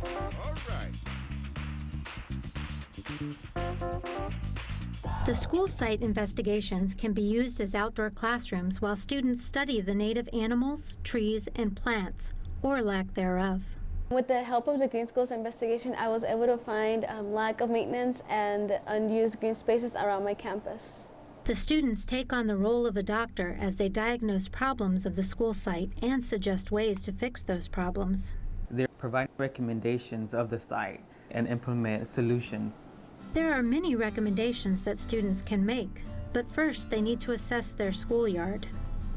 All right. The school site investigations can be used as outdoor classrooms while students study the native animals, trees, and plants, or lack thereof. With the help of the Green Schools investigation, I was able to find lack of maintenance and unused green spaces around my campus. The students take on the role of a doctor as they diagnose problems of the school site and suggest ways to fix those problems. They provide recommendations of the site and implement solutions. There are many recommendations that students can make, but first they need to assess their schoolyard.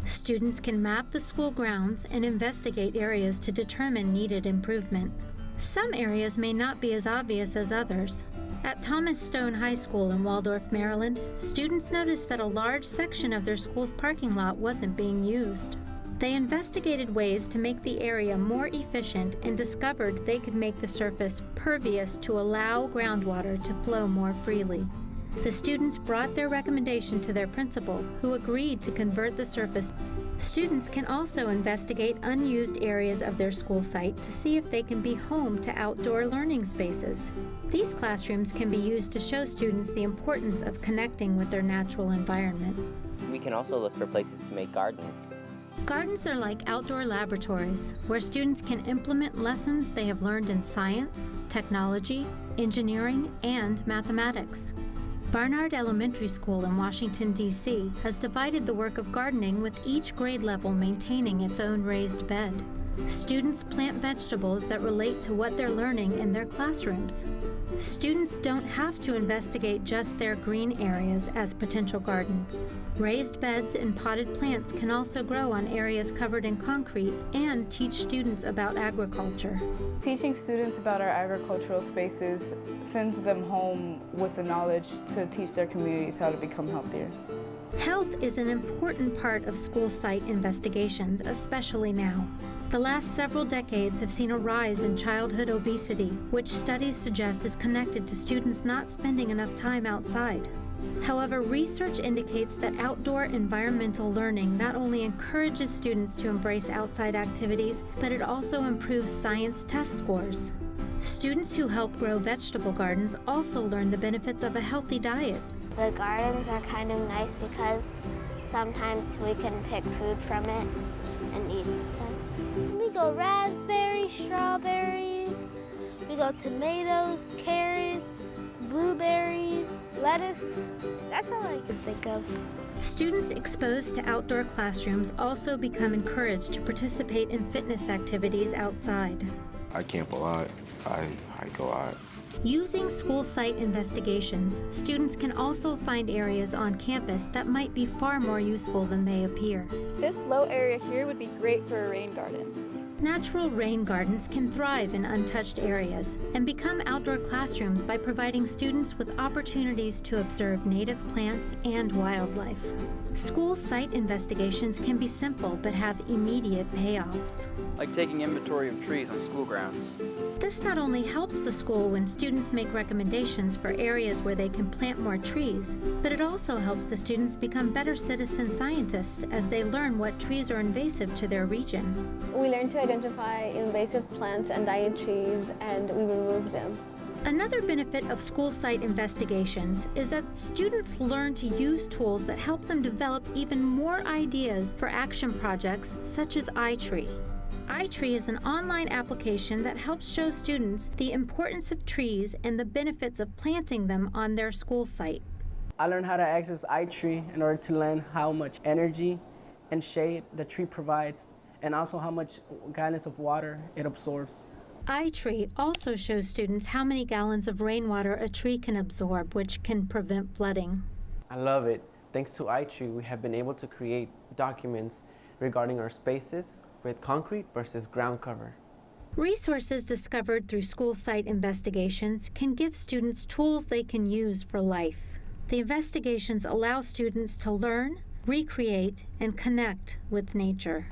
Students can map the school grounds and investigate areas to determine needed improvement. Some areas may not be as obvious as others. At Thomas Stone High School in Waldorf, Maryland, students noticed that a large section of their school's parking lot wasn't being used. They investigated ways to make the area more efficient and discovered they could make the surface pervious to allow groundwater to flow more freely. The students brought their recommendation to their principal, who agreed to convert the surface. Students can also investigate unused areas of their school site to see if they can be home to outdoor learning spaces. These classrooms can be used to show students the importance of connecting with their natural environment. We can also look for places to make gardens. Gardens are like outdoor laboratories where students can implement lessons they have learned in science, technology, engineering, and mathematics. Barnard Elementary School in Washington, D.C. has divided the work of gardening with each grade level maintaining its own raised bed. Students plant vegetables that relate to what they're learning in their classrooms. Students don't have to investigate just their green areas as potential gardens. Raised beds and potted plants can also grow on areas covered in concrete and teach students about agriculture. Teaching students about our agricultural spaces sends them home with the knowledge to teach their communities how to become healthier. Health is an important part of school site investigations, especially now. The last several decades have seen a rise in childhood obesity, which studies suggest is connected to students not spending enough time outside. However, research indicates that outdoor environmental learning not only encourages students to embrace outside activities, but it also improves science test scores. Students who help grow vegetable gardens also learn the benefits of a healthy diet. The gardens are kind of nice because sometimes we can pick food from it and eat them. We go raspberries, strawberries, we go tomatoes, carrots, blueberries, lettuce. That's all I can think of. Students exposed to outdoor classrooms also become encouraged to participate in fitness activities outside. I camp a lot. I hike a lot. Using school site investigations, students can also find areas on campus that might be far more useful than they appear. This low area here would be great for a rain garden. Natural rain gardens can thrive in untouched areas and become outdoor classrooms by providing students with opportunities to observe native plants and wildlife. School site investigations can be simple but have immediate payoffs. Like taking inventory of trees on school grounds. This not only helps the school when students make recommendations for areas where they can plant more trees, but it also helps the students become better citizen scientists as they learn what trees are invasive to their region. We learned to identify invasive plants and dying trees, and we removed them. Another benefit of school site investigations is that students learn to use tools that help them develop even more ideas for action projects such as iTree. iTree is an online application that helps show students the importance of trees and the benefits of planting them on their school site. I learned how to access iTree in order to learn how much energy and shade the tree provides, and also how much gallons of water it absorbs. iTree also shows students how many gallons of rainwater a tree can absorb, which can prevent flooding. I love it. Thanks to iTree, we have been able to create documents regarding our spaces with concrete versus ground cover. Resources discovered through school site investigations can give students tools they can use for life. The investigations allow students to learn, recreate, and connect with nature.